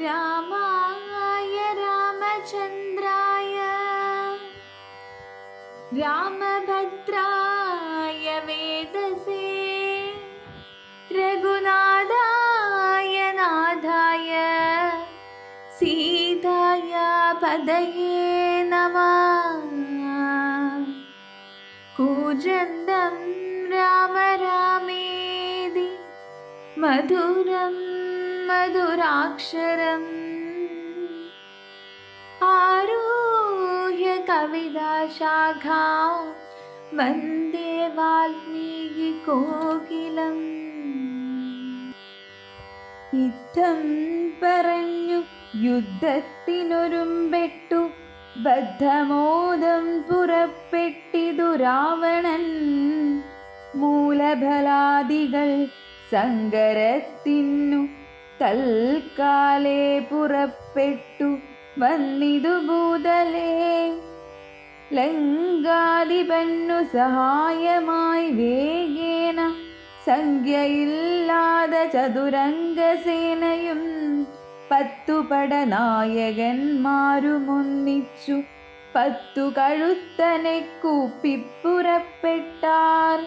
രാമായ രാമചന്ദ്രായ രാമഭദ്രായ വേദസേ രഘുനാഥായ നാഥായ സീതായ പദയേ നമഃ. കൂജന്തം രാമ രാമേതി മധുരം മധുരാക്ഷരം ആരുഹ്യ കവിതാശാഖാം വന്ദേ വാൽമീകി കോകിലം. യുദ്ധം പറഞ്ഞു യുദ്ധത്തിനൊരുമ്പെട്ടു ബദ്ധമോദം പുറപ്പെട്ടിതു രാവണൻ. മൂലഫലാദികൾ സങ്കരത്തിനു തൽക്കാലേ പുറപ്പെട്ടു വന്നിതു ഭൂതലേ. ലങ്കാധിപന്നു സഹായമായി വേഗേന സംഖ്യയില്ലാതെ ചതുരംഗസേനയും 10 പടനായകന്മാരുമൊന്നിച്ചു 10 കഴുത്തനെ കൂപ്പിപ്പുറപ്പെട്ടാർ.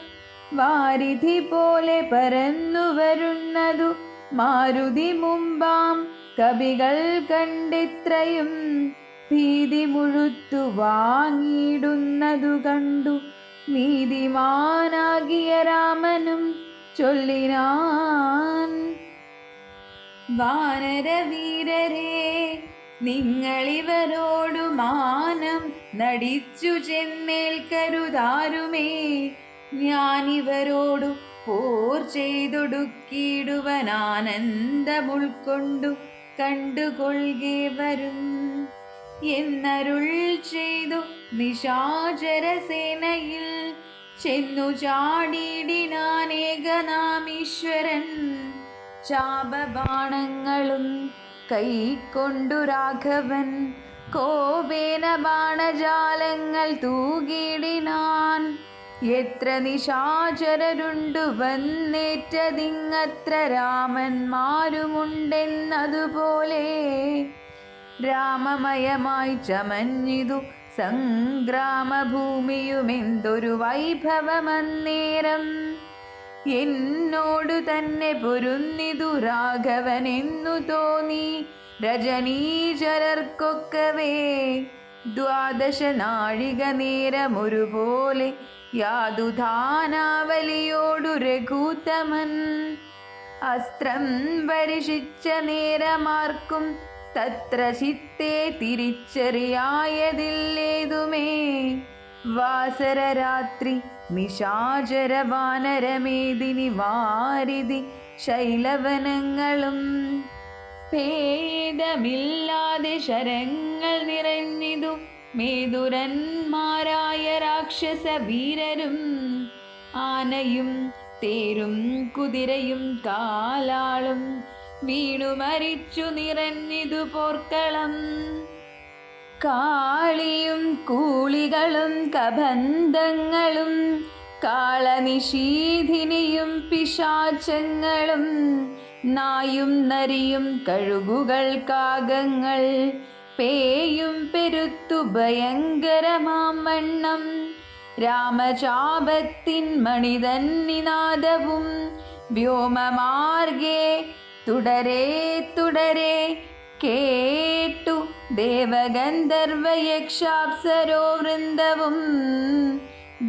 വാരിധി പോലെ പരന്നു വരുന്നതു മാരുതി മുമ്പാം കവികൾ കണ്ടിത്രയും ഭീതി മുഴുത്തു വാങ്ങിയിടുന്നതു കണ്ടു നീതിമാനാകിയ രാമനും ചൊല്ലിനാൻ. വാനരവീരരെ, നിങ്ങളിവരോടു മാനം നടിച്ചു ചെന്നേൽക്കരുതാരുമേ. ഞാനിവരോടു പോർ ചെയ്തൊടുക്കിയിടുവൻ ആനന്ദമുൾക്കൊണ്ടു കണ്ടുകൊള്ളുകെ വരും എന്നരുൾ ചെയ്തു നിശാചരസേനയിൽ ചെന്നു ചാടിയിടിനാനേകനാമീശ്വരൻ. ചാപബാണങ്ങളും കൈക്കൊണ്ടു രാഘവൻ കോപേന ബാണജാലങ്ങൾ തൂകിയിടിനാൻ. എത്ര നിശാചരരുണ്ടു വന്നേറ്റതിങ്ങത്ര രാമന്മാരുമുണ്ടെന്നതുപോലെ രാമമയമായി ചമഞ്ഞിതു സംഗ്രാമഭൂമിയുമെന്തൊരു വൈഭവമന്നേരം. എന്നോടു തന്നെ പൊരുന്നിതു രാഘവനെന്നു തോന്നി രജനീചരർക്കൊക്കവേ. 12 നാഴിക നേരമൊരുപോലെ യാതുധാനാവലിയോടു രഘൂത്തമൻ. അസ്ത്രം പരിഷിച്ച നേരമാർക്കും തത്ര ചിത്തെ തിരിച്ചറിയായതില്ലേതുമേ. വാസരരാത്രി നിശാചര വാനരമേദിനി വാരിധി ശൈലവനങ്ങളും ഭേദമില്ലാതെ ശരങ്ങൾ നിറഞ്ഞിതു മേതുരന്മാരായ രാക്ഷസ വീരരും. ആനയും തേരും കുതിരയും കാലാളും വീണു മരിച്ചു നിറഞ്ഞിതു പോർക്കളം. കാളിയും കൂളികളും കബന്ധങ്ങളും കാളനിഷീധിനിയും പിശാചങ്ങളും നായും നരിയും കഴുകുകൾ കാകങ്ങൾ പേയും പെരുത്തു ഭയങ്കരമാം വണ്ണം. രാമചാപത്തിൻ മണിതന്നിനാദവും വ്യോമമാർഗേ തുടരെ തുടരെ കേട്ടു ദേവഗന്ധർവയക്ഷാപ്സരോ വൃന്ദവും.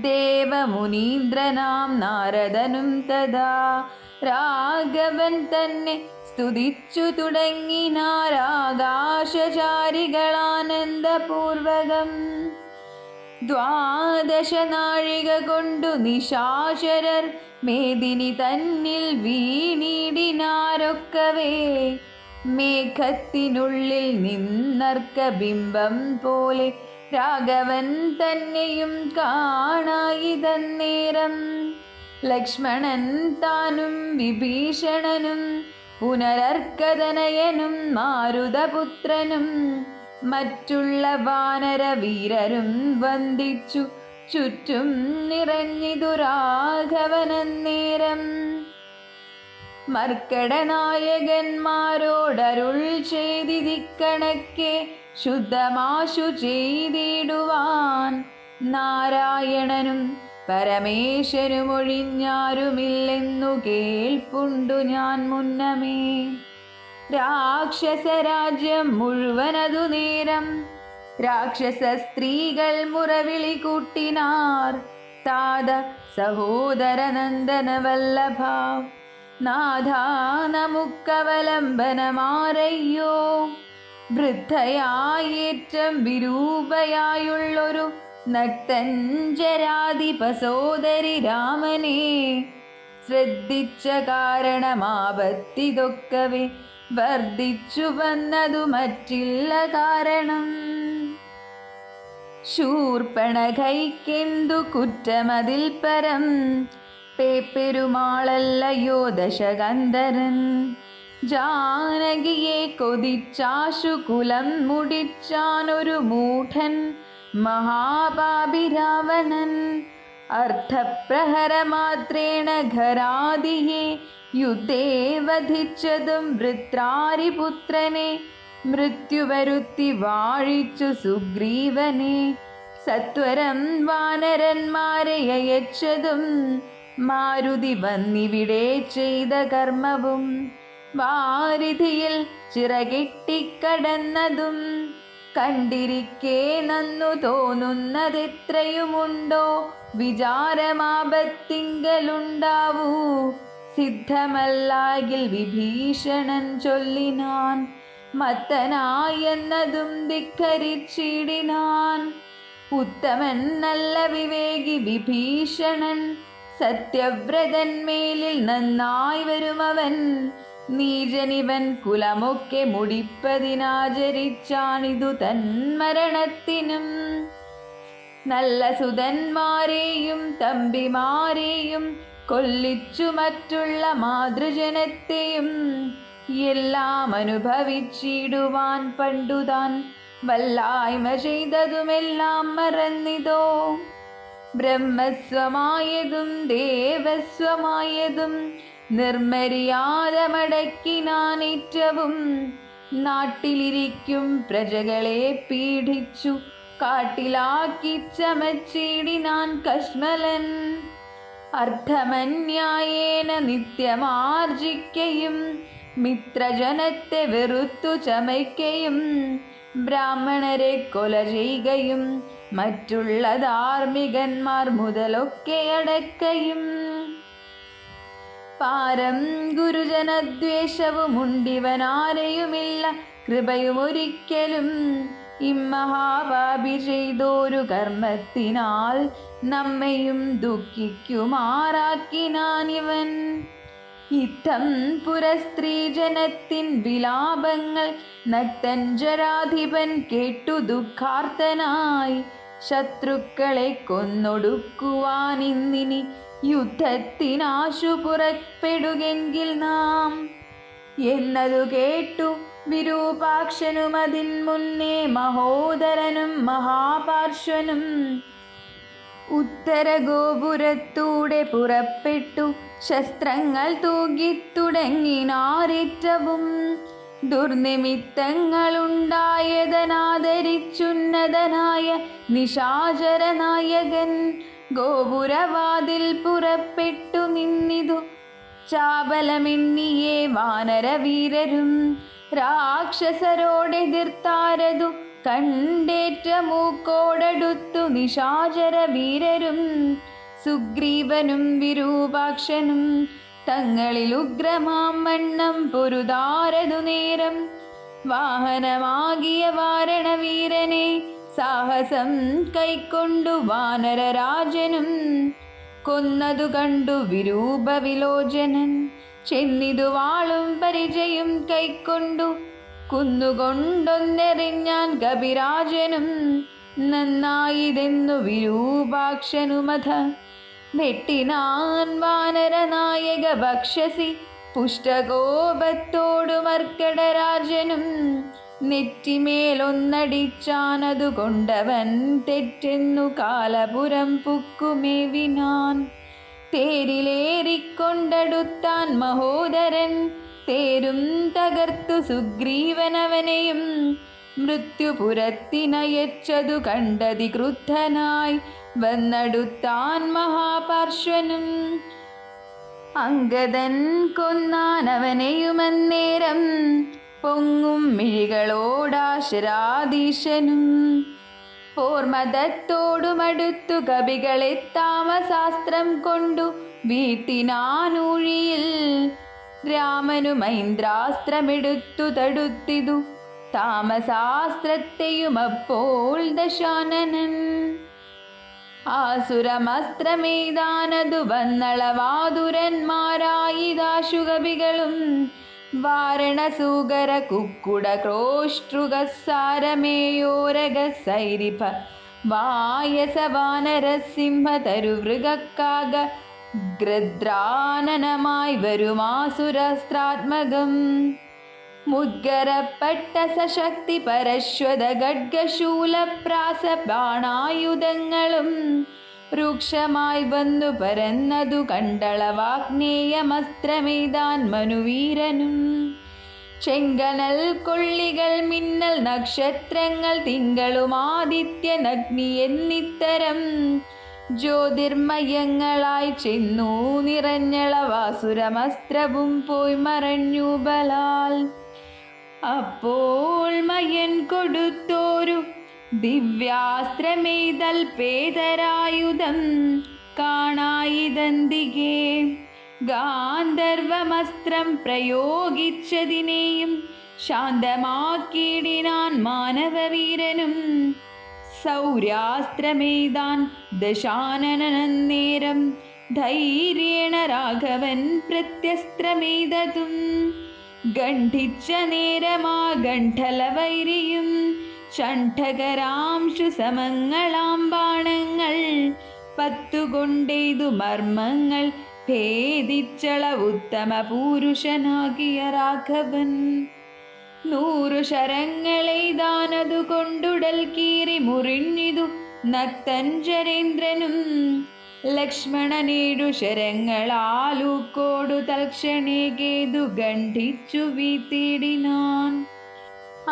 ദേവമുനീന്ദ്രനാം നാരദനും തഥാ രാഘവൻ തന്നെ സ്തുതിച്ചു തുടങ്ങിനാരാകാശചാരികളാനന്ദപൂർവകം. 12 നാഴിക കൊണ്ടു നിശാചരർ മേദിനി തന്നിൽ വീണിടിനാരൊക്കവേ. മേഘത്തിനുള്ളിൽ നിന്നർക്കബിംബം പോലെ രാഘവൻ തന്നെയും കാണായിതന്നേരം. ലക്ഷ്മണൻ താനും വിഭീഷണനും പുനരർക്കതനയനും മാരുതപുത്രനും മറ്റുള്ള വാനരവീരരും വന്ദിച്ചു ചുറ്റും നിറഞ്ഞിതു രാഘവനന്നേരം. മർക്കടനായകന്മാരോടരുൾ ചെയ്തിരിക്കണക്കെ ശുദ്ധമാശു ചെയ്തിടുവാൻ നാരായണനും പരമേശ്വരും ഒഴിഞ്ഞാരുമില്ലെന്നു കേൾപ്പുണ്ടു ഞാൻ മുന്നമേ. രാക്ഷസരാജ്യം മുഴുവനതു നേരം രാക്ഷസ സ്ത്രീകൾ മുറവിളി കൂട്ടിനാർ. താത സഹോദര നന്ദന വല്ലഭ നാഥാ നമുക്കവലംബനമാരയ്യോ. വൃദ്ധയായേറ്റം വിരൂപയായുള്ളൊരു നക്തഞ്ചരാധിപസോദരി രാമനെ ശ്രദ്ധിച്ച കാരണമാപത്തിതൊക്കവേ വർദ്ധിച്ചു വന്നതു മറ്റില്ല കാരണം. ശൂർപ്പണഖയ്ക്കെന്തു കുറ്റമതിൽ പരം പേപ്പെരുമാളല്ലയോ ദശകന്ധരൻ. ജാനകിയെ കൊതിച്ചാശു കുലം മുടിച്ചാനൊരു മൂഢൻ മഹാപാപി രാവണൻ. അർത്ഥപ്രഹരമാത്രേണ ഖരാദിയെ യുദ്ധേ വധിച്ചതും വൃത്രാരിപുത്രനെ മൃത്യുവരുത്തി വാഴിച്ചു സുഗ്രീവനെ. സത്വരം വാനരന്മാരെ അയച്ചതും മാരുതി വന്നിവിടെ ചെയ്ത കർമ്മവും വാരിധിയിൽ ചിറകെട്ടിക്കടന്നതും കണ്ടിരിക്കെ നന്നു തോന്നുന്നതെത്രയുമുണ്ടോ വിചാരമാപത്തിങ്കലുണ്ടാവൂ. സിദ്ധമല്ലാകിൽ വിഭീഷണൻ ചൊല്ലിനാൻ മത്തനായെന്നതും ധിക്കരിച്ചിടിനാൻ. ഉത്തമൻ നല്ല വിവേകി വിഭീഷണൻ സത്യവ്രതന്മേലിൽ നന്നായി വരുമവൻ. നീചനിവൻ കുലമൊക്കെ മുടിപ്പതിനാചരിച്ചാണിതു തന്മരണത്തിനും. നല്ല സുതന്മാരെയും തമ്പിമാരെയും കൊല്ലിച്ചു മറ്റുള്ള മാതൃജനത്തെയും എല്ലാം അനുഭവിച്ചിടുവാൻ പണ്ടുതാൻ വല്ലായ്മ ചെയ്തതുമെല്ലാം മറന്നിതോ. ബ്രഹ്മസ്വമായതും ദേവസ്വമായതും നിർമര്യാദമടക്കിനാനേറ്റവും നാട്ടിലിരിക്കും പ്രജകളെ പീഡിച്ചു കാട്ടിലാക്കി ചമച്ചിടിനാൻ കശ്മലൻ. അർത്ഥമന്യായേന നിത്യമാർജിക്കയും മിത്രജനത്തെ വെറുത്തു ചമയ്ക്കയും ബ്രാഹ്മണരെ കൊല ചെയ്യുകയും മറ്റുള്ള ധാർമ്മികന്മാർ മുതലൊക്കെ അടക്കയും. പാരം ഗുരുജനദ്വേഷവുമുണ്ടിവനാരെയുമില്ല കൃപയുമൊരിക്കലും. ഇമ്മഹാപാപി ചെയ്തോരു കർമ്മത്തിനാൽ നമ്മയും ദുഃഖിക്കുമാറാക്കിനാനിവൻ. ഇത്തം പുരസ്ത്രീജനത്തിൻ വിലാപങ്ങൾ നക്തഞ്ചരാധിപൻ കേട്ടു ദുഃഖാർത്തനായി. ശത്രുക്കളെ കൊന്നൊടുക്കുവാനിന്നിനി യുദ്ധത്തിനാശു പുറപ്പെടുകെങ്കിൽ നാം എന്നതു കേട്ടു വിരൂപാക്ഷനും അതിൻ മുന്നേ മഹോദരനും മഹാപാർശ്വനും ഉത്തരഗോപുരത്തൂടെ പുറപ്പെട്ടു ശസ്ത്രങ്ങൾ തൂകിത്തുടങ്ങിനാരേറ്റവും. ദുർനിമിത്തങ്ങളുണ്ടായതനാദരിച്ചുന്നതനായ നിശാചരനായകൻ ഗോപുരവാതിൽ പുറപ്പെട്ടു നിന്നിതു ചാബലമെണ്ണിയേ വാനരവീരരും. രാക്ഷസരോടെതിർത്താരതു കണ്ടേറ്റ മൂക്കോടടുത്തു നിശാചര വീരരും. സുഗ്രീവനും വിരൂപാക്ഷനും തങ്ങളിൽ ഉഗ്രമാം വണ്ണം പൊരുതാരതു നേരം. വാഹനമാകിയ വാരണവീരനെ സാഹസം കൈക്കൊണ്ടു വാനരരാജനും കൊന്നതു കണ്ടു വിരൂപ വിലോചനൻ. ചെന്നിതു വാളും പരിചയും കൈക്കൊണ്ടു കുന്നുകൊണ്ടൊന്നെറിഞ്ഞാൻ കപിരാജനും. നന്നായിതെന്നു വിരൂപാക്ഷനുമഥ വെട്ടിനാൻ വാനരനായക ഭക്ഷസി പുഷ്ടകോപത്തോടു മർക്കടരാജനും. നെറ്റിമേലൊന്നടിച്ചാനതുകൊണ്ടവൻ തെറ്റെന്നു കാലപുരം പുക്കുമേവിനാൻ. തേരിലേറിക്കൊണ്ടടുത്താൻ മഹോദരൻ. തേരും തകർത്തു സുഗ്രീവനവനെയും മൃത്യുപുരത്തിനയച്ചതു കണ്ടതി ക്രുദ്ധനായി വന്നടുത്താൻ മഹാപാർശ്വനും. അംഗദൻ കൊന്നാനവനെയുമന്നേരം പൊങ്ങും മിഴികളോടാശരാധീശനും. പോർമദത്തോടുമടുത്തു കവികളെ താമസാസ്ത്രം കൊണ്ടു വീഴ്ത്തിനാനൂഴിയിൽ. രാമനു മൈന്ദ്രാസ്ത്രമെടുത്തു തടുത്തിതു താമസാസ്ത്രത്തെയുമപ്പോൾ ദശാനനൻ. ആസുരമസ്ത്രമെയ്താനതു വന്നളവാതുരന്മാരായിദാശുകവികളും വാരണസൂകര കുക്കുട ക്രോഷ്ടൃഗസാരമേയോരഗ സൈരിഭ വായസവാനരസിംഹ തരുവൃഗക്കാക ഗ്രദ്രാനനമായി വരുമാസുരസ്ത്രാത്മകം. മുദ്ഗരപ്പെട്ട സശക്തി പരശ്വത ഖഡ്ഗശൂലപ്രാസ ബാണായുധങ്ങളും രൂക്ഷമായി വന്നു പരന്നതു കണ്ടളവാഗ്നേയമസ്ത്രമെയ്താൻ മനുവീരനും. ചെങ്കനൽ കൊള്ളികൾ മിന്നൽ നക്ഷത്രങ്ങൾ തിങ്കളുമാദിത്യനഗ്നി എന്നിത്തരം ജ്യോതിർമയങ്ങളായി ചെന്നു നിറഞ്ഞളവാസുരമസ്ത്രവും പോയി മറഞ്ഞു ബലാൽ. അപ്പോൾ മയൻ കൊടുത്തോരു ദിവ്യാസ്ത്രമെയ്തൽപേതരായുധം കാണായിതന്തികെ. ഗാന്ധർവമസ്ത്രം പ്രയോഗിച്ചതിനെയും ശാന്തമാക്കിയിടിനാൻ മാനവവീരനും. സൗര്യാസ്ത്രമെയ്താൻ ദശാനനന്നേരം ധൈര്യേണ രാഘവൻ പ്രത്യസ്ത്രമെയ്തതും. ഗണ്ഠിച്ച നേരമാ ഗണ്ഠലവൈരിയും ചണ്ഠകരാംശു സമങ്ങളാം ബാണങ്ങൾ 10 കൊണ്ടെയ്തു മർമ്മങ്ങൾ ഭേദിച്ചള ഉത്തമ പുരുഷനാകിയ രാഘവൻ. 100 ശരങ്ങളെയ്താനതു കൊണ്ടുടൽ കീറി മുറിഞ്ഞിതു നക്തഞ്ചരേന്ദ്രനും. ലക്ഷ്മണനേഴു ശരങ്ങളാലൂക്കോടു തൽക്ഷണേ കേതു ഗണ്ഠിച്ചു വീത്തിടിനാൻ.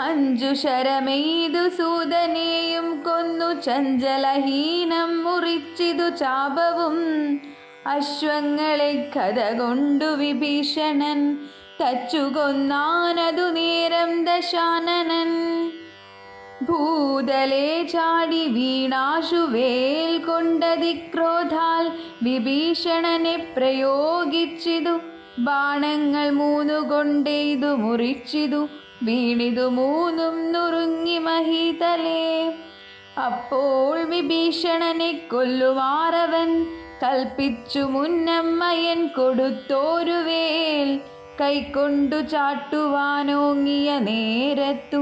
5 ശരമെയ്തു സൂതനെയും കൊന്നു ചഞ്ചലഹീനം മുറിച്ചിതു ചാപവും. അശ്വങ്ങളെ കഥ കൊണ്ടു വിഭീഷണൻ തച്ചു കൊന്നാനതു നേരം ദശാനനൻ. ഭൂതലേ ചാടി വീണാശു വേൽ കൊണ്ടതിക്രോധാൽ വിഭീഷണനെ പ്രയോഗിച്ചിതു. ബാണങ്ങൾ 3 കൊണ്ടെയ്തു മുറിച്ചിതു വീണിതു 3 നുറുങ്ങി മഹീതലേ. അപ്പോൾ വിഭീഷണനെ കൊല്ലുമാറവൻ കൽപ്പിച്ചു മുന്നമ്മയൻ കൊടുത്തോരു വേൽ. കൈക്കൊണ്ടു ചാട്ടുവാനോങ്ങിയ നേരത്തു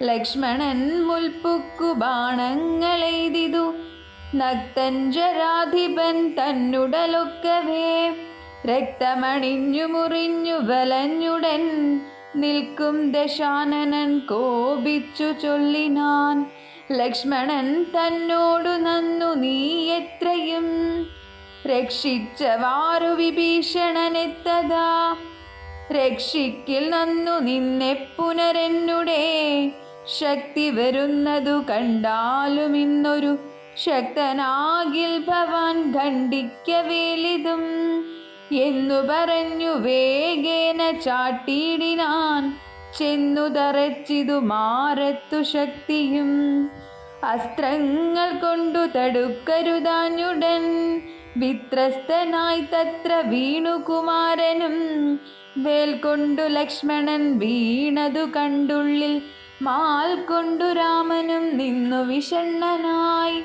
ലക്ഷ്മണൻ മുൽപ്പുക്കു ബാണങ്ങളെയ്തിതു. നക്തഞ്ചരാധിപൻ തന്നുടലൊക്കവേ രക്തമണിഞ്ഞു മുറിഞ്ഞു വലഞ്ഞുടൻ നിൽക്കും ദശാനനൻ കോപിച്ചു ചൊല്ലിനാൻ. ലക്ഷ്മണൻ തന്നോടു നന്നു നീ എത്രയും രക്ഷിച്ചവാറു വിഭീഷണനെത്തതാ. രക്ഷിക്കിൽ നന്നു നിന്നെ പുനരെന്നുടെ ശക്തി വരുന്നതു കണ്ടാലും ഇന്നൊരു ശക്തനാകിൽ ഭവാൻ ഖണ്ഡിക്കവേലിതും എന്നു പറഞ്ഞു വേഗേന ചാട്ടിയിടിനാൻ. ചെന്നു തറച്ചിതു മാറത്തു ശക്തിയും. അസ്ത്രങ്ങൾ കൊണ്ടു തടുക്കരുതാഞ്ഞുടൻ വിത്രസ്തനായി തത്ര വീണു കുമാരനും. വേൽ കൊണ്ടു ലക്ഷ്മണൻ വീണതു കണ്ടുള്ളിൽ മാൽ കൊണ്ടു രാമനും നിന്നു വിഷണ്ണനായി.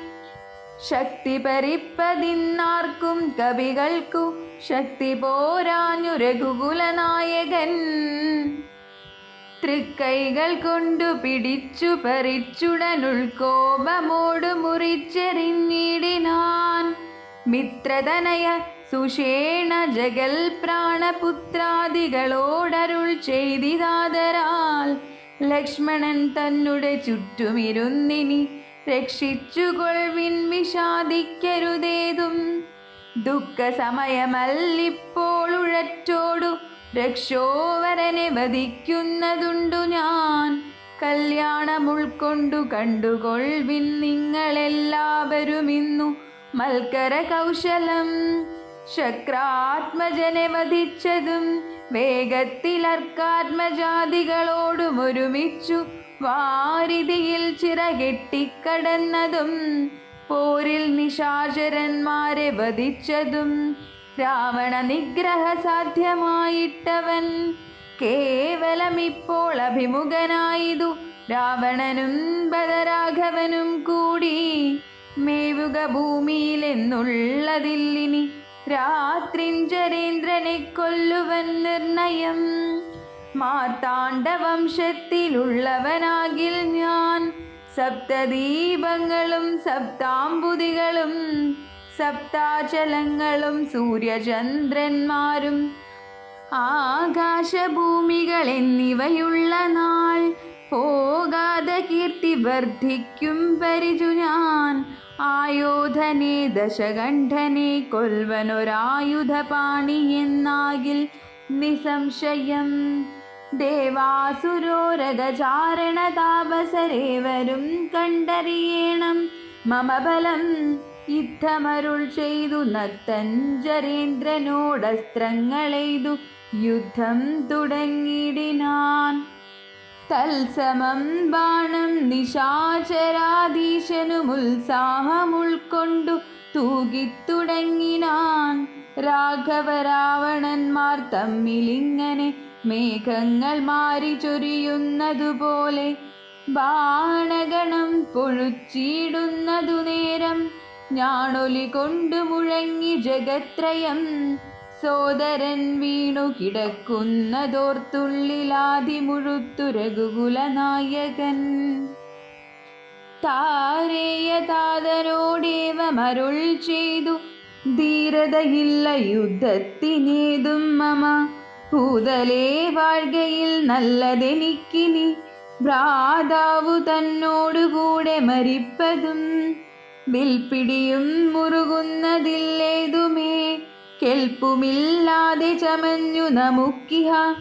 ശക്തി പരിപ്പതിന്നാർക്കും കവികൾക്കു ശക്തി പോരാഞ്ഞു രഘുകുലനായകൻ. തൃക്കൈകൾ കൊണ്ടു പിടിച്ചു പറിച്ചുടനുൾക്കോപമോടു മുറിച്ചെറിഞ്ഞിടിനാൻ. മിത്രതനയ സുഷേണ ജഗൽ പ്രാണപുത്രാദികളോടരുൾ ചെയ്തിതാദരാൽ ലക്ഷ്മണൻ തന്നുടെ ചുറ്റുമിരുന്നിനി രക്ഷിച്ചുകൊൾവിൻ വിഷാദിക്കരുതേതും. ദുഃഖസമയമല്ലിപ്പോൾ ഉഴറ്റോടു രക്ഷോവരനെ വധിക്കുന്നതുണ്ടു ഞാൻ. കല്യാണം ഉൾക്കൊണ്ടു കണ്ടുകൊൾവിൻ നിങ്ങളെല്ലാവരുമിന്നു മൽക്കര കൗശലം. ശക്രാത്മജനെ വധിച്ചതും വേഗത്തിലർക്കാത്മജാതികളോടും ഒരുമിച്ചു വാരിധിയിൽ ചിറകെട്ടിക്കടന്നതും പോരിൽ നിശാചരന്മാരെ വധിച്ചതും രാവണ നിഗ്രഹ സാധ്യമായിട്ടവൻ കേവലമിപ്പോൾ അഭിമുഖനായിതു രാവണനും ബദരാഘവനും കൂടി. മേവുക ഭൂമിയിലെന്നുള്ളതില്ലിനി രാത്രിഞ്ചരേന്ദ്രനെ കൊല്ലുവൻ നിർണയം. മാർത്താണ്ഡവംശത്തിലുള്ളവനാകിൽ ഞാൻ സപ്തദീപങ്ങളും സപ്താംബുദികളും സപ്താചലങ്ങളും സൂര്യചന്ദ്രന്മാരും ആകാശഭൂമികൾ എന്നിവയുള്ള നാൾ പോകാതെ കീർത്തി വർദ്ധിക്കും പരിചു ഞാൻ. ആയോധനെ ദശകണ്ഠനെ കൊൽവനൊരായുധപാണി എന്നാകിൽ നിസംശയം. ദേവാസുരോരഗചാരണ താപസരേവരും കണ്ടറിയേണം മമ ബലം. യുദ്ധമരുൾ ചെയ്തു നത്തഞ്ചരേന്ദ്രനോടസ്ത്രങ്ങളെയ്തു യുദ്ധം തുടങ്ങിടിനാൻ. തത്സമം ബാണം നിശാചരാധീശനുമുത്സാഹമുൾക്കൊണ്ടു തൂകിത്തുടങ്ങിനാൻ. രാഘവരാവണന്മാർ തമ്മിലിങ്ങനെ മേഘങ്ങൾ മാറി ചൊരിയുന്നതുപോലെ ബാണഗണം പൊഴുച്ചിടുന്നതു നേരം ഞാണൊലി കൊണ്ടു മുഴങ്ങി ജഗത്രയം. സോദരൻ വീണു കിടക്കുന്നതോർത്തുള്ളിലാതി മുഴുത്തു രഘുകുലനായകൻ. താരേയതാതനോടേവമരുൾ ചെയ്തു ധീരതയില്ല യുദ്ധത്തിനേതും മമ. ഭൂതലേ വാഴ്കയിൽ നല്ലതെനിക്കിനി ഭ്രാതാവു തന്നോടുകൂടെ മരിപ്പതും. വിൽപ്പിടിയും മുറുകുന്നതില്ലേതുമേ കെൽപ്പുമില്ലാതെ ചമഞ്ഞു നമുക്കിഹ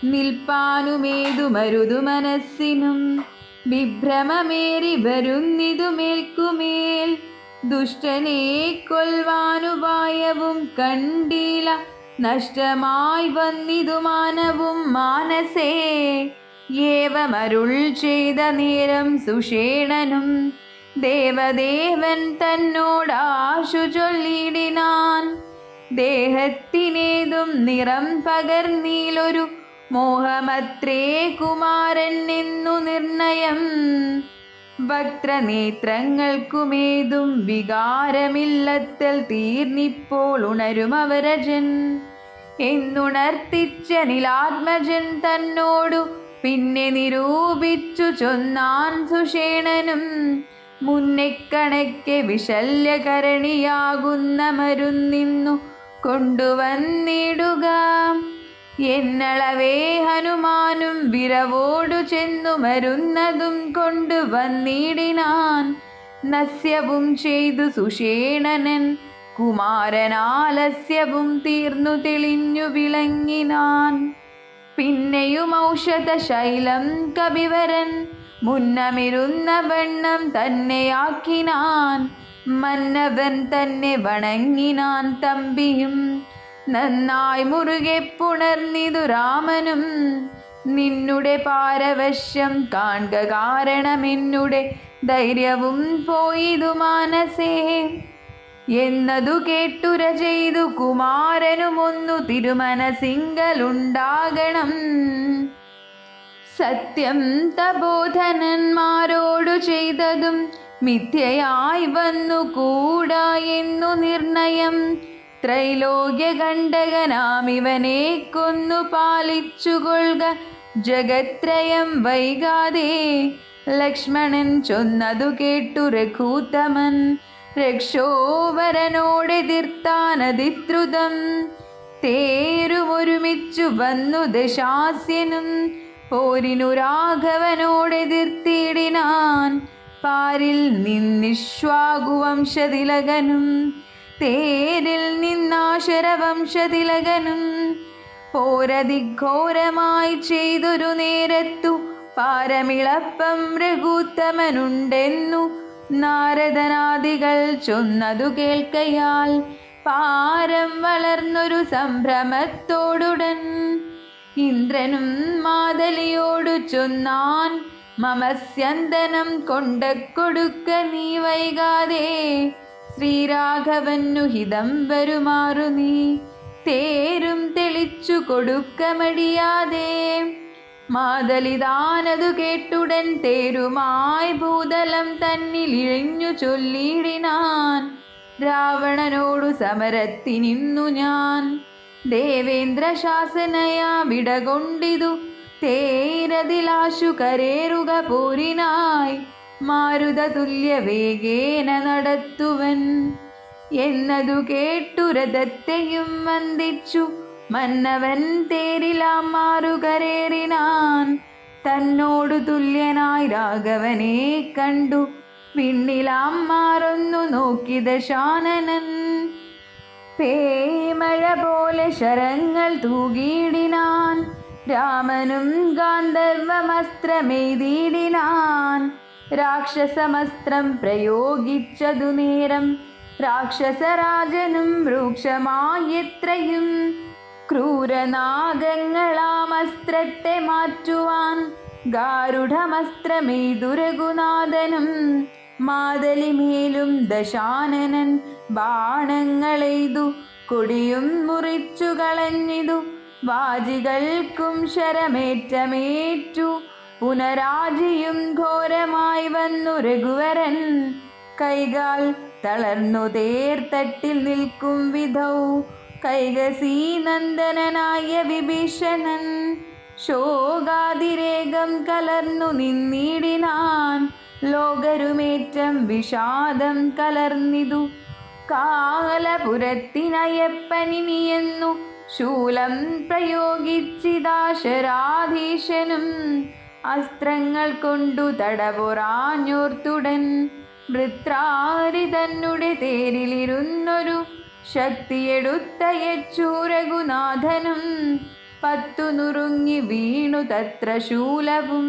നിൽപ്പാനുമേതു മരുതു മനസ്സിനും. വിഭ്രമമേറി വരുന്നിതു മേൽക്കുമേൽ ദുഷ്ടനെ കൊൽവാനുപായവും കണ്ടീല. നഷ്ടമായി വന്നിതു മാനവും മാനസേ. ഏവമരുൾ ചെയ്ത നേരം സുഷേണനും ദേവദേവൻ തന്നോടാശു ചൊല്ലിടിനാൻ. ദേഹത്തിനേതും നിറം പകർന്നീലൊരു മോഹമത്രേ കുമാരൻ എന്നു നിർണയം. വക്രനേത്രങ്ങൾക്കുമേതും വികാരമില്ലത്തൽ തീർന്നിപ്പോൾ ഉണരുമവരജൻ എന്നുണർത്തിച്ച നിലാത്മജൻ തന്നോടു പിന്നെ നിരൂപിച്ചു ചൊന്നാൻ സുഷേണനും. മുന്നെ കണക്കെ വിശല്യകരണിയാകുന്ന മരുന്നിന്നു കൊണ്ടുവന്നിടുക എന്നളവേ. ഹനുമാനും വിരവോടു ചെന്നു മരുന്നതും കൊണ്ടുവന്നിടിനാൻ. നസ്യവും ചെയ്തു സുഷേണനൻ കുമാരനാലസ്യവും തീർന്നു തെളിഞ്ഞു വിളങ്ങിനാൻ. പിന്നെയും ഔഷധശൈലം കപിവരൻ മുന്നമിരുന്ന വണ്ണം തന്നെയാക്കിനാൻ. മന്നവൻ തന്നെ വണങ്ങിനാൻ തമ്പിയും നന്നായി മുറുകെ പുണർന്നിതു രാമനും. നിന്നുടെ പാരവശ്യം കാൺക കാരണമെന്നുടെ ധൈര്യവും പോയിതു മാനസേ എന്നതു കേട്ടുര ചെയ്തു കുമാരനുമൊന്നു തിരുമനസിങ്കലുണ്ടാകണം. സത്യം തബോധനന്മാരോടു ചെയ്തതും മിഥ്യയായി വന്നു കൂടാ എന്നു നിർണയം. ത്രൈലോക്യകണ്ഠകനാമിവനെ കൊന്നു പാലിച്ചുകൊള്ളുക ജഗത്രയം വൈകാതെ. ലക്ഷ്മണൻ ചൊന്നതു കേട്ടു രഘൂത്തമൻ രക്ഷോവരനോടെതിർത്താനതിദ്രുതം. തേരുമൊരുമിച്ചു വന്നു ദശാസ്യനും പോരിനു രാഘവനോടെതിർത്തിടിനാൻ. പാരിൽ നിന്നിശ്വാകുവംശതിലകനും തേരിൽ നിന്നാശരവംശതിലകനും പോരതിഘോരമായി ചെയ്തൊരു നേരത്തു പാരമിളപ്പം രഘുത്തമനുണ്ടെന്നു നാരദനാദികൾ ചൊന്നതു കേൾക്കയാൽ പാരം വളർന്നൊരു സംഭ്രമത്തോടുടൻ ഇന്ദ്രനും മാതലിയോടു ചൊന്നാൻ, മമസ്യന്തനം കൊണ്ട കൊടുക്ക നീ വൈകാതെ, ശ്രീരാഘവനു ഹിതം വരുമാറു നീ തേരും തെളിച്ചു കൊടുക്ക മടിയാതെ. മാതലിതാനതു കേട്ടുടൻ തേരുമായി ഭൂതലം തന്നിലിഴിഞ്ഞു ചൊല്ലിയിടിനാൻ, രാവണനോടു സമരത്തിനിന്നു ഞാൻ ദേവേന്ദ്ര ശാസനയാ വിടകൊണ്ടിതു തേരതിലാശു കരേറുക പോരിനായി മാരുത തുല്യ വേഗേന നടത്തുവൻ എന്നതു കേട്ടു രഥത്തെയും വന്ദിച്ചു മന്നവൻ തേരിലാം മാറുകരേറിനാൻ. തന്നോടു തുല്യനായി രാഘവനെ കണ്ടു വിണ്ണിലാം മാറൊന്നു നോക്കി ദശാനനൻ. പേമഴ പോലെ ശരങ്ങൾ തൂകിയിടിനാൻ, രാമനും ഗാന്ധർവമസ്ത്രമെയ്തിടിനാൻ. രാക്ഷസമസ്ത്രം പ്രയോഗിച്ചതു നേരം രാക്ഷസരാജനും രൂക്ഷമായെത്രയും ക്രൂരനാഗങ്ങളാമസ്ത്രത്തെ മാറ്റുവാൻ ഗാരുഡമസ്ത്രമെയ്തു രഘുനാഥനും. മാതലിമേലും ദശാനനൻ ബാണങ്ങളെയ്തു കൊടിയും മുറിച്ചു കളഞ്ഞിതു. വാജികൾക്കും ശരമേറ്റമേറ്റു പുനരാജിയും ഘോരമായി വന്നു രഘുവരൻ. കൈകാൽ തളർന്നു തേർത്തട്ടിൽ നിൽക്കും വിധൗ കൈകസീനന്ദനായ വിഭീഷണൻ ശോകാതിരേകം കലർന്നു നിന്നിടിനാൻ. ലോകരുമേറ്റം വിഷാദം കലർന്നിതു കാലപുരത്തിനയപ്പനിനിയെന്നു ശൂലം പ്രയോഗിച്ചിതാശരാധീശനും. അസ്ത്രങ്ങൾ കൊണ്ടു തടപുറാഞ്ഞോർത്തുടൻ വൃത്രാരി തന്നുടെ തേരിലിരുന്നൊരു ശക്തിയെടുത്തയച്ചു രഘുനാഥനും. 10 നുറുങ്ങി വീണു തത്ര ശൂലവും.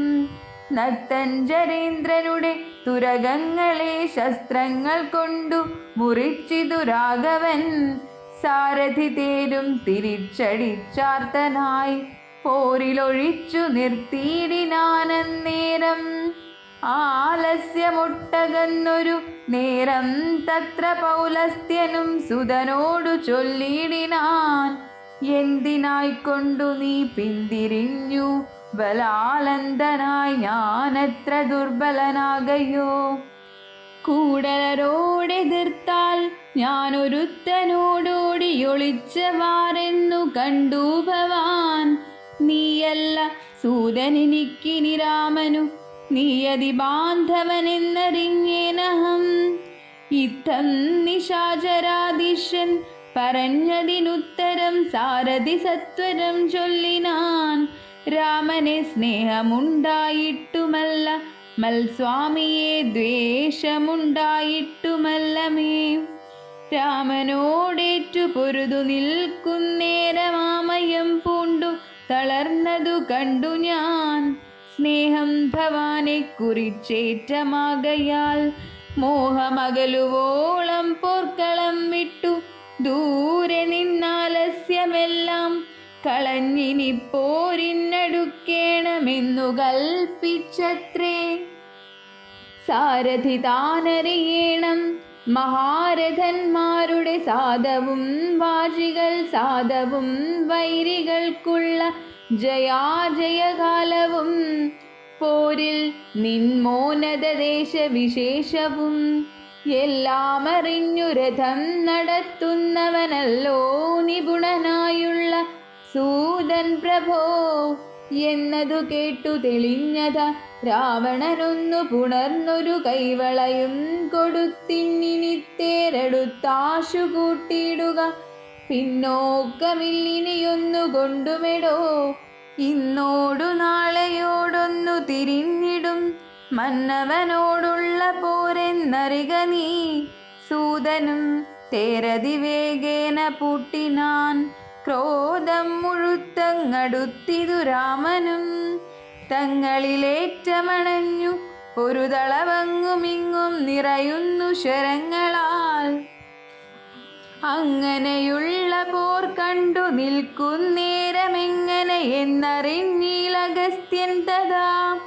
നത്തഞ്ചരേന്ദ്രനുടെ തുരകങ്ങളെ ശസ്ത്രങ്ങൾ കൊണ്ടു മുറിച്ചിതു രാഘവൻ. സാരഥി തേരും തിരിച്ചടിച്ചാർത്തനായി പോരിലൊഴിച്ചു നിർത്തിയിടിനാനന്നേരം. ആലസ്യമൊട്ടകന്നൊരു നേരം തത്ര പൗലസ്ത്യനും സുതനോടു ചൊല്ലിയിടിനാൻ, എന്തിനായിക്കൊണ്ടു നീ പിന്തിരിഞ്ഞു ബലാലന്തനായി ഞാനത്ര ദുർബലനാകയോ. കൂടലരോടെതിർത്താൽ ഞാനൊരുത്തനോടോടിയൊളിച്ചവാറെന്നു കണ്ടു ഭവാൻ. നീയല്ല സൂതനെനിക്കിനി രാമനു നീയതി ബാന്ധവനെന്നറിഞ്ഞേനഹം. ഇത്തം നിശാചരാദിശൻ പറഞ്ഞതിനുത്തരം സാരഥി സത്വരം ചൊല്ലിനാൻ. രാമനെ സ്നേഹമുണ്ടായിട്ടുമല്ല മൽസ്വാമിയെ ദ്വേഷമുണ്ടായിട്ടുമല്ലമേ. രാമനോടേറ്റു പൊരുതു നിൽക്കുന്നേരമാമയം പൂണ്ടു തളർന്നതു കണ്ടു ഞാൻ. സ്നേഹം ഭവാനെ കുറിച്ചേറ്റമാകയാൽ മോഹമകലുവോളം പോർക്കളം വിട്ടു ദൂരെ നിന്നാലസ്യമെല്ലാം കളഞ്ഞിനി പോരിനടുക്കേണമെന്നു കൽപ്പിച്ചത്രേ. സാരഥി താനറിയേണം മഹാരഥന്മാരുടെ സാധവും വാചികൾ സാധവും വൈരികൾക്കുള്ള ജയാജയകാലവും പോരിൽ നിന്മോനത ദേശവിശേഷവും എല്ലാം അറിഞ്ഞു രഥം നടത്തുന്നവനല്ലോ നിപുണനായുള്ള സൂതൻ പ്രഭോ എന്നതു കേട്ടു തെളിഞ്ഞത രാവണനൊന്നു പുണർന്നൊരു കൈവളയും കൊടുത്തിന്നിനി തേരെടുത്താശു കൂട്ടിയിടുക. പിന്നോക്കമില്ലിനിയൊന്നു കൊണ്ടുമെടോ, ഇന്നോടു നാളെയോടൊന്നു തിരിഞ്ഞിടും മന്നവനോടുള്ള പോരെന്നറിക നീ. സൂതനും തേരതിവേഗേന പൂട്ടിനാൻ. ക്രോധം മുഴുത്തങ്ങടുത്തിതു രാമനും. തങ്ങളിലേറ്റമണഞ്ഞു ഒരു ദളവങ്ങുമിങ്ങും നിറയുന്നു ശരങ്ങളാൽ. അങ്ങനെയുള്ള പോർ കണ്ടു നിൽക്കുന്നേരമെങ്ങനെ എന്നറിഞ്ഞീലഗസ്ത്യൻ തഥാ.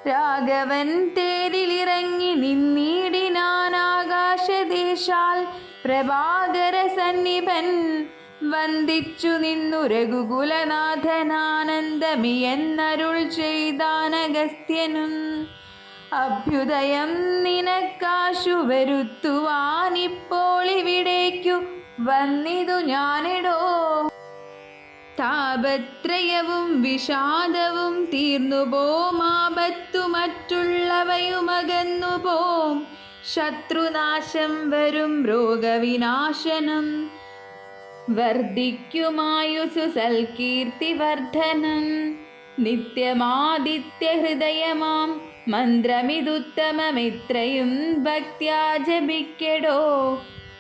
രാഘവൻ തേരിലിറങ്ങി നിന്നിടിനാൻ ആകാശദേശാൽ. പ്രഭാകര സന്നിഭൻ വന്ദിച്ചു നിന്നു രഘുകുലനാഥനാനന്ദമിയെന്നരുൾ ചെയ്താനഗസ്ത്യനും. അഭ്യുദയം നിനക്കാശു വരുത്തുവാനിപ്പോളിവിടേക്കു വന്നിതു ഞാനിടോ. താപത്രയവും വിഷാദവും തീർന്നുപോമാപത്തു മറ്റുള്ളവയുമകന്നുപോം. ശത്രുനാശം വരും രോഗവിനാശനം വർദ്ധിക്കുമായുസു സൽകീർത്തിവർദ്ധനം. നിത്യമാദിത്യഹൃദയമാം മന്ത്രമിതുത്തമമിത്രയും ഭക്ത്യാ ജപിക്കെടോ.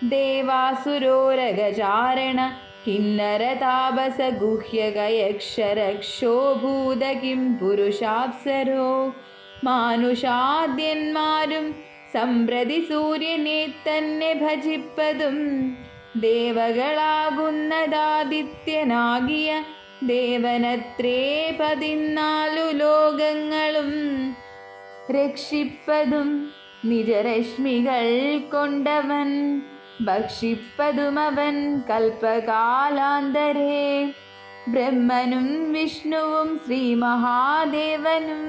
ദേവാസുരോരഗചാരണ കിന്നരതാപസ ഗുഹ്യകയക്ഷരക്ഷോഭൂത കിം പുരുഷാപ്സരോ. മാനുഷാദ്യന്മാരും സമ്പ്രതി സൂര്യനെ തന്നെ ഭജിപ്പതും. ദേവകളാകുന്നതാദിത്യനാകിയ ദേവനത്രേ 14 ലോകങ്ങളും രക്ഷിപ്പതും. നിജരശ്മികൾ കൊണ്ടവൻ ഭക്ഷിപ്പതുമവൻ കൽപ്പകാലാന്തരേ. ബ്രഹ്മനും വിഷ്ണുവും ശ്രീ മഹാദേവനും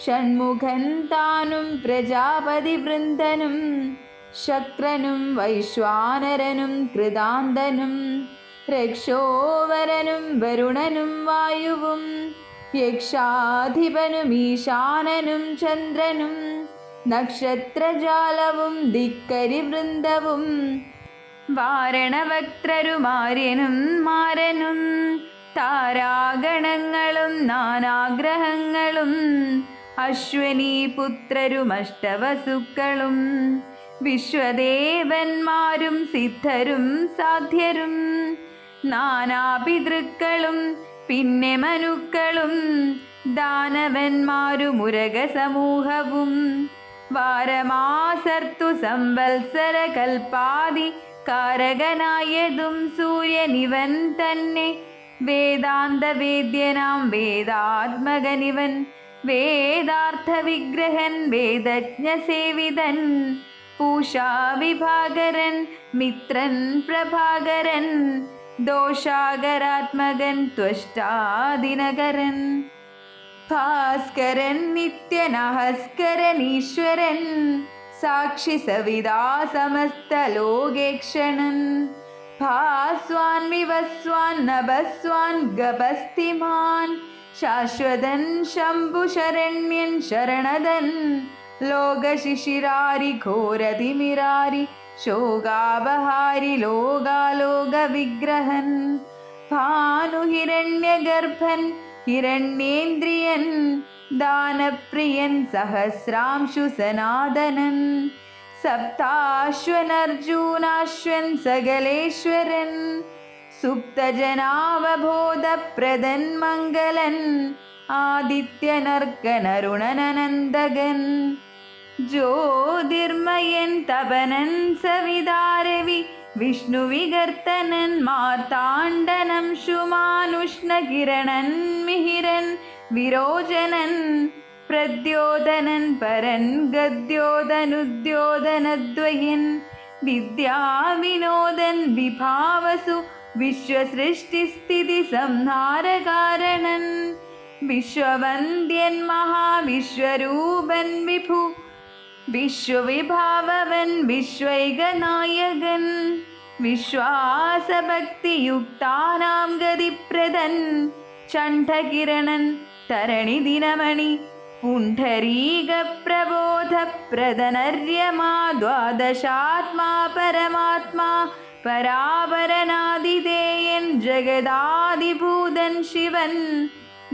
ഷൺമുഖൻ താനും പ്രജാപതി വൃന്ദനും ശക്രനും വൈശ്വാനരനും കൃതാന്തനും രക്ഷോവരനും വരുണനും വായുവും യക്ഷാധിപനും ഈശാനനും ചന്ദ്രനും നക്ഷത്രജാലവും ധിക്കരിവൃന്ദവും വാരണവക്ത്രരുമാര്യനും മാരനും താരാഗണങ്ങളും നാനാഗ്രഹങ്ങളും അശ്വനീ പുത്രരുമഷ്ടവസുക്കളും വിശ്വദേവന്മാരും സിദ്ധരും സാധ്യരും നാനാപിതൃക്കളും പിന്നെ മനുക്കളും ദാനവന്മാരുമുരഗസമൂഹവും വാരമാസർത്തു സംവത്സര കൽപ്പാദി കാരകനായതും സൂര്യനിവൻ തന്നെ. വേദാന്തവേദ്യനാം വേദാത്മകനിവൻ വേദാർത്ഥ വിഗ്രഹൻ വേദജ്ഞസേവിതൻ പൂഷാ വിഭാകരൻ മിത്രൻ പ്രഭാകരൻ ദോഷാകരാത്മകൻ ത്വഷ്ടാദിനകരൻ ഭാസ്കരൻ നിത്യനഹസ്കരൻ ഈശ്വരൻ സാക്ഷി സവിതാ സമസ്ത ലോകേക്ഷണൻ ഭാസ്വാൻ വിവസ്വാൻ നഭസ്വാൻ ഗഭസ്തിമാൻ ശാശ്വതൻ ശംഭുശരണ്യൻ ശരണദൻ ലോകശിശിരാരി ഘോരതിമിരാരി ശോകാപഹാരി ലോകാലോക വിഗ്രഹൻ ഭാനുഹിരണ്യഗർഭൻ ഹിരണ്യേന്ദ്രിയൻ ദാനപ്രിയൻ സഹസ്രാംശു സനാതനൻ സപ്താശ്വനർജൂനാശ്വൻ സകലേശ്വരൻ സുപ്തജനാവബോധപ്രദൻ മംഗലൻ ആദിത്യനർക്കനരുണനനന്ദകൻ ജ്യോതിർമയൻ തപനൻ സവിതാരവി വിഷ്ണുവികർത്തനൻ മാർത്താണ്ഡനം ശുമാനുഷ്ണകിരണൻ മിഹിരൻ വിരോചനൻ പ്രദ്യോതനൻ പരൻ ഗദ്യോതനുദ്യോതനദ്വയൻ വിദ്യാവിനോദൻ വിഭാവസു വിശ്വസൃഷ്ടിസ്ഥിതി സംഹാരകാരണൻ വിശ്വവന്ദ്യൻ മഹാവിശ്വരൂപൻ വിഭു വിശ്വവിഭാവവൻ വിശ്വൈകനായകൻ വിശ്വാസഭക്തിയുക്താനാം ഗതിപ്രദൻ ചണ്ഡകിരണൻ തരണിദിനമണി പുണ്ഡരീകപ്രബോധപ്രദനര്യമാ ദ്വാദശാത്മാ പരമാത്മാ പരാപരനാദിതേയൻ ജഗദാദിഭൂതൻ ശിവൻ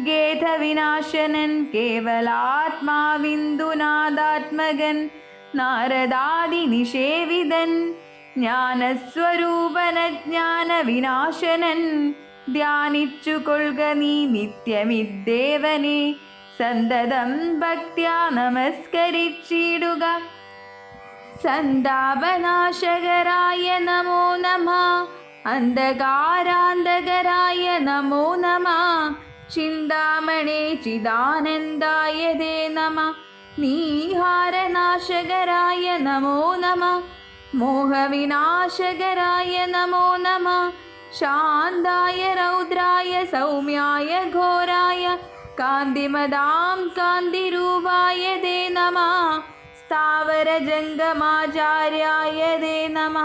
ഗേധവിനാശനൻ കേവലാത്മാവിന്ദുനാദാത്മകൻ നാരദാദി നിഷേവിതൻ ജ്ഞാനസ്വരൂപനജ്ഞാന വിനാശനൻ ധ്യാനിച്ചു കൊള്ളുക നീ നിത്യമിദ്ദേവനെ സന്തതം ഭക്ത്യാ നമസ്കരിച്ചിടുക. സന്താപനാശകരായ നമോ നമ, അന്ധകാരാന്തകരായ നമോ നമ, ചിന്താമണേ ചിദാനന്ദായ തേ നമ, നീഹാരനാശകരായ നമോ നമ, മോഹവിനാശകരായ നമോ നമ, ശാന്തായ രൗദ്രായ സൗമ്യായ ഘോരായ കാന്തിമതാം കാന്തിരൂപായ തേ നമ, സ്ഥാവരജംഗമാചാര്യായ തേ നമ,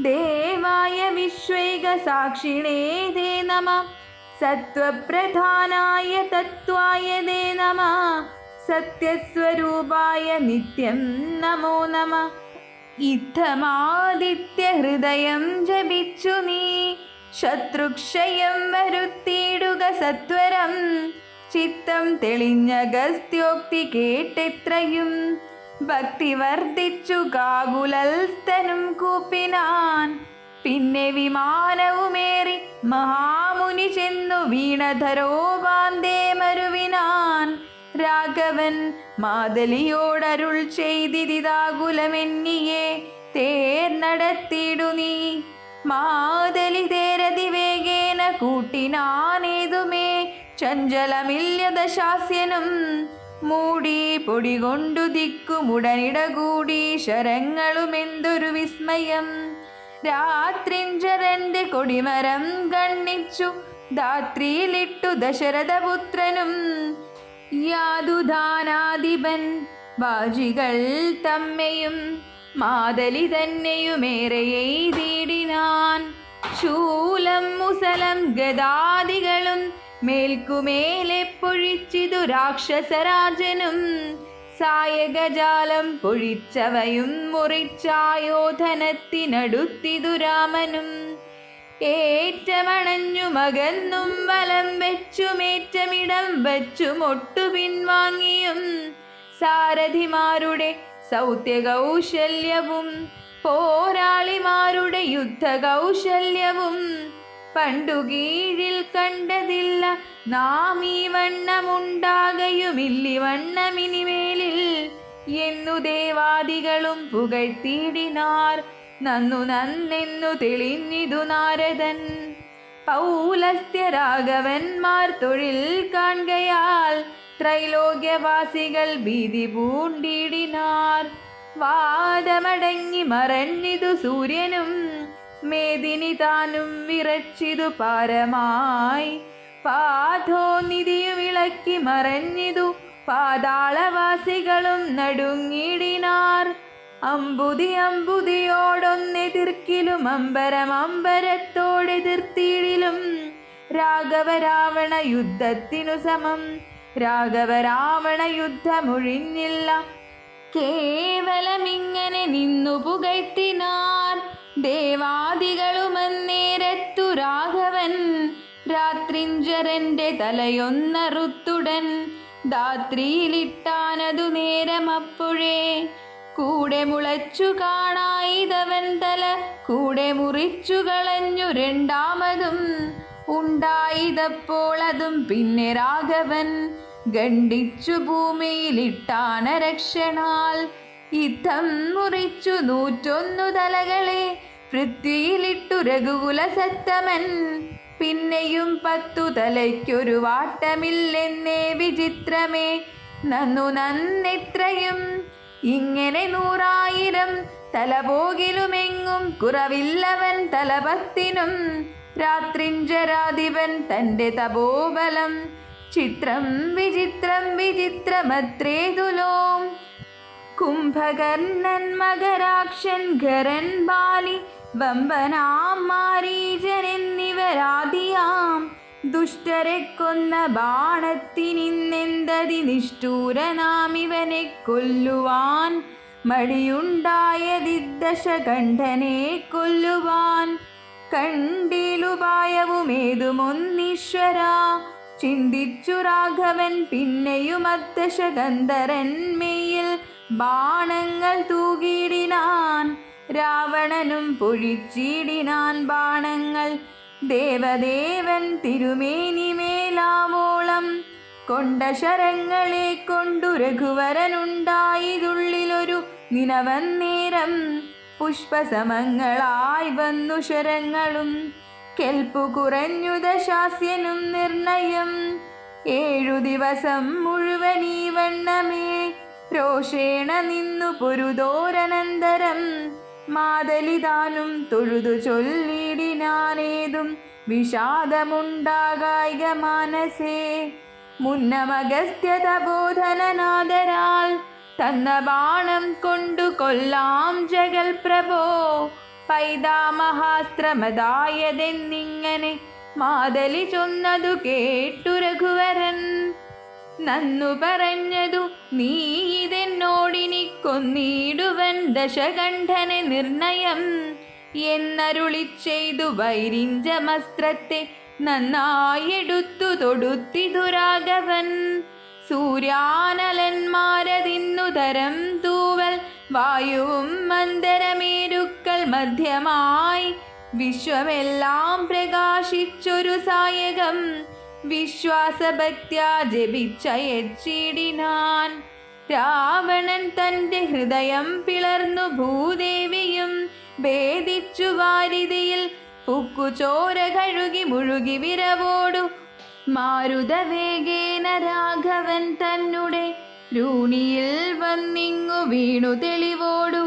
ദേവായ വിശ്വൈകസാക്ഷിണേ തേ നമ, സത്വപ്രധാനായ തത്വായ തേ നമ, സത്യസ്വരൂപായ നിത്യം നമോ നമ. ഇത്തമാദിത്യഹൃദയം ജപിച്ചു നീ ശത്രുക്ഷയം വരുത്തിയിടുക സത്വരം, ചിത്തം തെളിഞ്ഞഗസ്ത്യോക്തി കേട്ടെത്രയും ഭക്തി വർദ്ധിച്ചു കാകുലൽസ്തനും കൂപ്പിനാൻ. പിന്നെ വിമാനവുമേറി മഹാമുനി ചെന്നു വീണധരോപാന്തേ മരുവിനാൻ. രാഘവൻ മാതലിയോടരുൾ ചെയ്തിരിതാകുലമെന്നിയെ തേർ നടത്തിയിടു നീ. മാതലി തേരതിവേഗേന കൂട്ടിനാനേതുമേ ചഞ്ചലമില്യദശാസ്യനും. മൂടി പൊടി കൊണ്ടു ദിക്കുമുടനിടകൂടി ശരങ്ങളുമെന്തൊരു വിസ്മയം. രാത്രിഞ്ചരന്റെ കൊടിമരം ഗണ്ണിച്ചു ധാത്രിയിലിട്ടു ദശരഥപുത്രനും. യാതുദാനാധിപൻ വാജികൾ തമ്മെയും മാതലി തന്നെയുമേറെ എയ്തിടിനാൻ. ശൂലം മുസലം ഗദാദികളും മേൽക്കുമേലെ പൊഴിച്ചിതു രാക്ഷസരാജനും. സായകജാലം പൊഴിച്ചവയും മുറിച്ചായോധനത്തിനടുത്തിതു രാമനും. ഏറ്റമണഞ്ഞു മകന്നും വലം വെച്ചുമേറ്റമിടം വച്ചുമൊട്ടു പിൻവാങ്ങിയും. സാരഥിമാരുടെ സൗത്യകൗശല്യവും പോരാളിമാരുടെ യുദ്ധകൗശല്യവും പണ്ടു കീഴിൽ കണ്ടതില്ല നാം ഈ വണ്ണമുണ്ടാകയുമില്ലിവണ്ണമിനിമേലിൽ എന്നു ദേവാദികളും പുകഴ്ത്തിയിടിനാർ. നന്നു നന്നെന്നു തെളിഞ്ഞിതു നാരദൻ. പൗലസ്ത്യ രാഘവന്മാർ തൊഴിൽ കാൺകയാൽ ത്രൈലോക്യവാസികൾ ഭീതി പൂണ്ടിടിനാർ. വാദമടങ്ങി മറഞ്ഞിതു സൂര്യനും മേദിനി താനും വിറച്ചിതു പാരമായി. പാഥോനിധിയുമിളക്കി മറഞ്ഞിതു പാതാളവാസികളും നടുങ്ങിടിനാർ. അമ്പുതി അമ്പുതിയോടൊന്നെതിർക്കിലും അമ്പരം അമ്പരത്തോടെതിർത്തിയിടിലും രാഘവരാവണ യുദ്ധത്തിനു സമം. രാഘവരാവണ യുദ്ധമൊഴിഞ്ഞില്ല. കേവലമിങ്ങനെ നിന്നു പുകഴ്ത്തിനാർ ദേവാദികളുമന്നേരത്തു രാഘവൻ. രാത്രിഞ്ചരന്റെ തലയൊന്നറുത്തുടൻ ധാത്രിയിലിട്ടാനതു നേരമപ്പോഴേ. കൂടെ മുളച്ചു കാണായിതവൻ തല കൂടെ മുറിച്ചു കളഞ്ഞു രണ്ടാമതും. ഉണ്ടായിതപ്പോൾ അതും പിന്നെ രാഘവൻ ഖണ്ഡിച്ചു ഭൂമിയിലിട്ടാന രക്ഷണാൽ. യുദ്ധം മുറിച്ചു 101 തലകളെ പൃഥ്വിയിലിട്ടു രഘുകുലസത്തമൻ. പിന്നെയും 10 തലയ്ക്കൊരു വാട്ടമില്ലെന്നേ വിചിത്രമേ നന്നു നന്നെത്രയും. ഇങ്ങനെ 100,000 തല പോകിലുമെങ്ങും കുറവില്ലവൻ തലപത്തിനും. രാത്രിഞ്ചരാധിപൻ തൻ്റെ തപോബലം ചിത്രം വിചിത്രം വിചിത്രമത്രേതുലോം. കുംഭകർണൻ മകരാക്ഷൻ ഖരൻ ബാലി വമ്പനാം മാരീചൻ എന്നിവരാദിയാം ദുഷ്ടരെ കൊന്ന ബാണത്തിനിന്നെന്തതി നിഷ്ഠൂരനാമിവനെ കൊല്ലുവാൻ. മടിയുണ്ടായതിദ്ദശകണ്ഠനെ കൊല്ലുവാൻ. കണ്ടിലുപായവുമേതുമൊന്നീശ്വരാ ചിന്തിച്ചു രാഘവൻ. പിന്നെയും അദ്ദശകന്ധരൻ മെയ്യിൽ ബാണങ്ങൾ തൂകിടിനാൻ. രാവണനും പൊഴിച്ചിടിനാൻ ബാണങ്ങൾ. ദേവദേവൻ തിരുമേനിമേലാവോളം കൊണ്ട ശരങ്ങളെ കൊണ്ടു രഘുവരനുണ്ടായതുള്ളിലൊരു നിനവന്നേരം. പുഷ്പസമങ്ങളായി വന്നു ശരങ്ങളും കെൽപ്പു കുറഞ്ഞു ദശാസ്യനും നിർണയം. 7 ദിവസം മുഴുവൻ ഈ വണ്ണമേ രോഷേണ നിന്നു പൊരുതോരനന്തരം. മാതലിതാനും തൊഴുതു ചൊല്ലിടിനാനേതും വിഷാദമുണ്ടാകായിക മാനസേ. മുന്നമഗസ്ത്യതബോധനനാദരാൽ തന്ന ബാണം കൊണ്ടു കൊല്ലാം ജഗൽ പ്രഭോ. പൈതാമഹാസ്ത്രമതായതെന്നിങ്ങനെ മാതലി ചൊന്നതു കേട്ടു രഘുവരൻ. നന്നു പറഞ്ഞതു നീ ഇതെന്നോടിനി കൊന്നിടുവൻ ദശകണ്ഠനെ നിർണയം എന്നരുളി ചെയ്തു വൈരിഞ്ചമസ്ത്രത്തെ നന്നായെടുത്തു തൊടുത്തിതു രാഘവൻ. സൂര്യാനലന്മാരതിന്നു തരം തൂവൽ വായുവും മന്ദരമേരുക്കൾ മധ്യമായി വിശ്വമെല്ലാം പ്രകാശിച്ചൊരു സായകം വിശ്വാസഭക്ത്യാ ജപിച്ചയച്ചിടിനാൻ. രാവണൻ തൻ്റെ ഹൃദയം പിളർന്നു ഭൂദേവിയും ഭേദിച്ചു വാരിതിയിൽ പുക്കുചോര കഴുകി മുഴുകി വിരവോടു മാരുതവേഗേന രാഘവൻ തന്നെ രൂണിയിൽ വന്നിങ്ങു വീണു തെളിവോടു.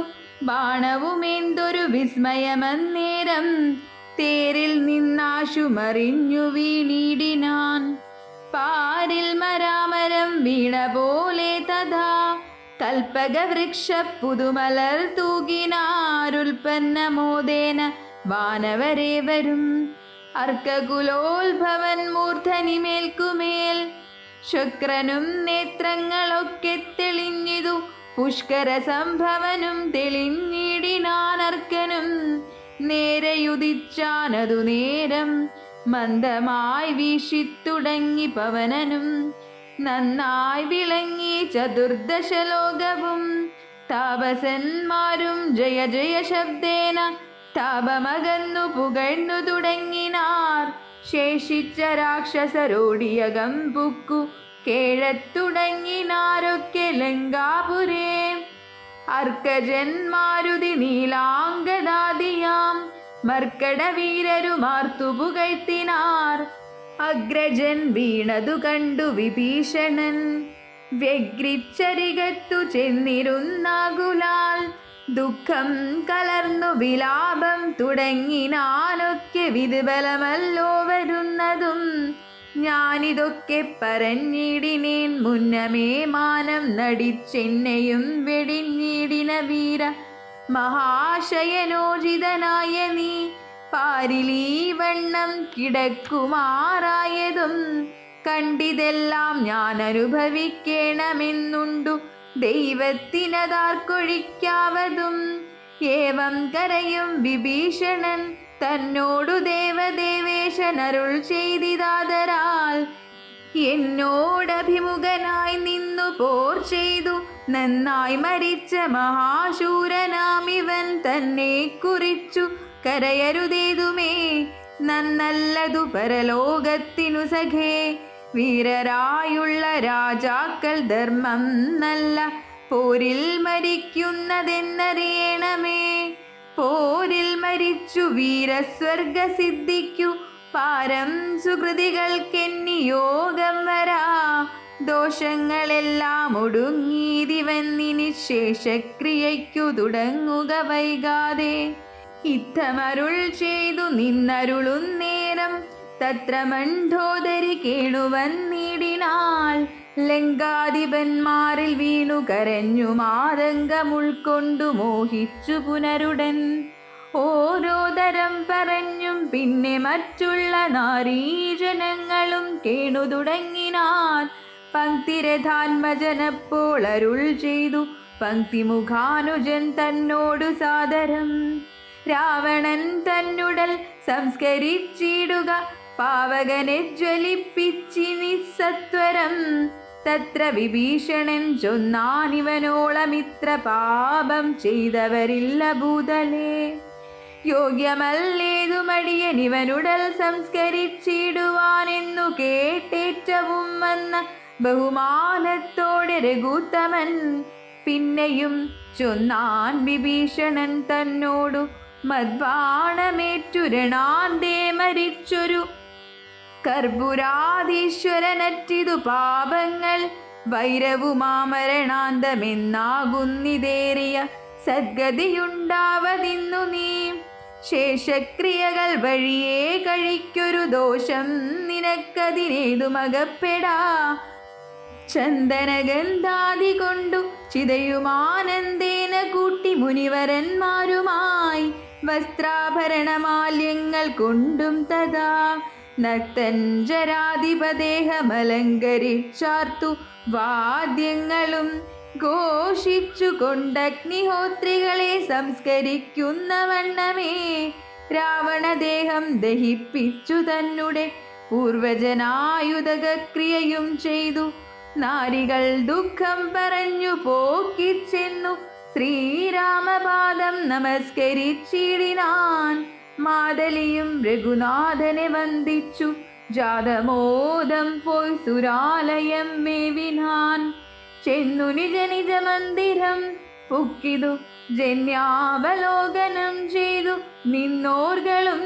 ബാണവുമെന്തൊരു വിസ്മയമന്നേരം തേരിൽ നിന്നാശു മറിഞ്ഞു വീണിടിനാൻ. പാരിൽ മരാമരം വീണ പോലെ തഥാ കൽപ്പകവൃക്ഷ പുതുമലർ തൂകിനാരുൽപ്പന്നമോദേന വാനവരേവരും. അർക്കകുലോത്ഭവൻ മൂർധനിമേൽക്കുമേൽ ശുക്രനും നേത്രങ്ങളൊക്കെ തെളിഞ്ഞിതു. പുഷ്കര സംഭവനും തെളിഞ്ഞിടിനാനർക്കനും. നേരെയുദിച്ചാനതു നേരം മന്ദമായി വീശിത്തുടങ്ങി പവനനും. നന്നായി വിളങ്ങി ചതുർദശലോകവും. താപസന്മാരും ജയ ജയ ശബ്ദേന താപമകന്നു പുകഴ്ന്നു തുടങ്ങിനാർ. ശേഷിച്ച രാക്ഷസരോടിയകം പുക്കു കേഴത്തുടങ്ങിനാരൊക്കെ ലങ്കാപുരേ. അർക്കജൻ മാരുതി നീലാംഗദാദിയാം മർക്കടവീരരുമാർത്തു പുകഴ്ത്തിനാർ. അഗ്രജൻ വീണതു കണ്ടു വിഭീഷണൻ വ്യഗ്രിച്ചരികത്തു ചെന്നിരുന്നാകുലാൽ. ദുഃഖം കലർന്നു വിലാപം തുടങ്ങിനാനൊക്കെ വിതുബലമല്ലോ വരുന്നതും. ഞാനിതൊക്കെ പറഞ്ഞിടിനേൻ മുന്നമേ മാനം നടിച്ചെന്നെയും വെടിഞ്ഞിടിന വീര മഹാശയനോചിതനായ നീ. പാരിലീ വണ്ണം കിടക്കുമാറായതും കണ്ടിതെല്ലാം ഞാൻ അനുഭവിക്കണമെന്നുണ്ടു ദൈവത്തിനതാർക്കൊഴിക്കാവതും. ഏവം കരയും വിഭീഷണൻ തന്നോടു ദേവദേവേശനരുൾ ചെയ്തിതാദരാൽ. എന്നോടഭിമുഖനായി നിന്നു പോർ ചെയ്തു നന്നായി മരിച്ച മഹാശൂരനാമിവൻ തന്നെ കുറിച്ചു കരയരുതേതുമേ. നന്നല്ലതു പരലോകത്തിനു സഖേ. വീരരായുള്ള രാജാക്കൾ ധർമ്മം നല്ല പോരിൽ മരിക്കുന്നതെന്നറിയണമേ. പോരിൽ മരിച്ചു വീരസ്വർഗ സിദ്ധിക്കു പാരം സുകൃതികൾക്കെന്നിയോഗം വരാ. ദോഷങ്ങളെല്ലാം ഒടുങ്ങീതിവന്നിനി ശേഷക്രിയയ്ക്കു തുടങ്ങുക വൈകാതെ. ഇത്തമരുൾ ചെയ്തു നിന്നരുളുന്നേരം തത്ര മണ്ഡോദരി കേണുവന്നിടിനാൾ. ലങ്കാധിപന്മാരിൽ വീണു കരഞ്ഞു മാതങ്കമുൾക്കൊണ്ടു മോഹിച്ചു പുനരുടൻ. ഓരോ തരം പറഞ്ഞും പിന്നെ മറ്റുള്ള നാരീജനങ്ങളും കേണു തുടങ്ങിനാൻ. പങ്ക്തിരഥാത്മജനപ്പോൾ അരുൾ ചെയ്തു പങ്ക്തിമുഖാനുജൻ തന്നോടു സാദരം. രാവണൻ തന്നുടൽ സംസ്കരിച്ചിടുക പാവകനെ ജ്വലിപ്പിച്ചി നിസ്സത്വരം. തത്ര വിഭീഷണൻ ചൊന്നാനിവനോളമിത്ര പാപം ചെയ്തവരില്ല ഭൂതലേ. യോഗ്യമല്ലേതു മടിയനിവനുടൽ സംസ്കരിച്ചിടുവാനെന്നു കേട്ടേറ്റവും വന്ന ബഹുമാനത്തോടെ രഘുത്തമൻ പിന്നെയും ചൊന്നാൻ വിഭീഷണൻ തന്നോടു മദ്ബാണമേറ്റുരണാന്തേ മരിച്ചൊരു കർപ്പുരാധീശ്വരനറ്റിതു പാപങ്ങൾ വൈരവുമാമരണാന്തമെന്നാകുന്നിതേറിയ സദ്ഗതിയുണ്ടാവതിന്നു നീ. ശേഷക്രിയകൾ വഴിയേ കഴിക്കൊരു ദോഷം നിനക്കതിനേതുമകപ്പെടാ. ചന്ദനഗന്ധാദി കൊണ്ടു ചിതയുമാനന്ദേന കൂട്ടി മുനിവരന്മാരുമായി വസ്ത്രാഭരണമാല്യങ്ങൾ കൊണ്ടും തഥാ നക്തഞ്ജരാധിപദേഹമലങ്കരിച്ചാർത്തു വാദ്യങ്ങളും ഘോഷിച്ചു കൊണ്ടഗ്നിഹോത്രികളെ സംസ്കരിക്കുന്ന വണ്ണമേ രാവണദേഹം ദഹിപ്പിച്ചു തന്നെ പൂർവജനായുധക്രിയയും ചെയ്തു. നാരികൾ ദുഃഖം പറഞ്ഞു പോക്കിച്ചെന്നു ശ്രീരാമപാദം നമസ്കരിച്ചിടിനാൻ. മാതലിയും രഘുനാഥനെ വന്ദിച്ചു ജാതമോദം പോയി സുരാലയം മേവിനാൻ. ചെന്നു നിജ നിജ മന്ദിരം പുക്കിതു ജന്യാവലോകനം ചെയ്തു നിന്നോർകളും